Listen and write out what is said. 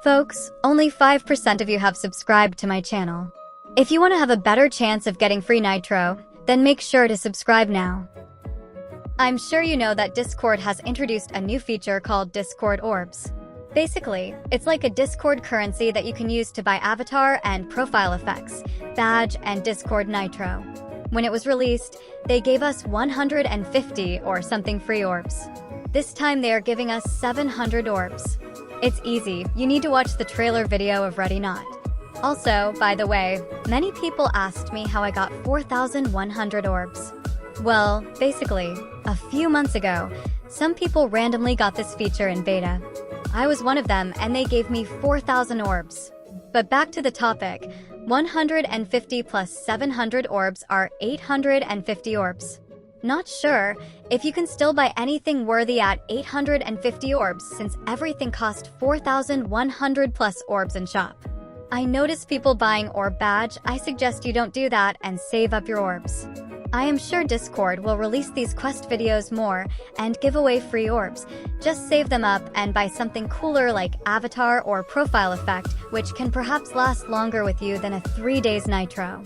Folks, only 5% of you have subscribed to my channel. If you want to have a better chance of getting free Nitro, then make sure to subscribe now. I'm sure you know that Discord has introduced a new feature called Discord Orbs. Basically, it's like a Discord currency that you can use to buy avatar and profile effects, badge, and Discord Nitro. When it was released, they gave us 150 or something free orbs. This time they are giving us 700 orbs. It's easy, you need to watch the trailer video of Ready Not. Also, by the way, many people asked me how I got 4,100 orbs. Well, basically, a few months ago, some people randomly got this feature in beta. I was one of them and they gave me 4,000 orbs. But back to the topic, 150 plus 700 orbs are 850 orbs. Not sure if you can still buy anything worthy at 850 orbs since everything cost 4,100 plus orbs in shop. I notice people buying orb badge. I suggest you don't do that and save up your orbs. I am sure Discord will release these quest videos more and give away free orbs. Just save them up and buy something cooler like avatar or profile effect, which can perhaps last longer with you than a 3 days Nitro.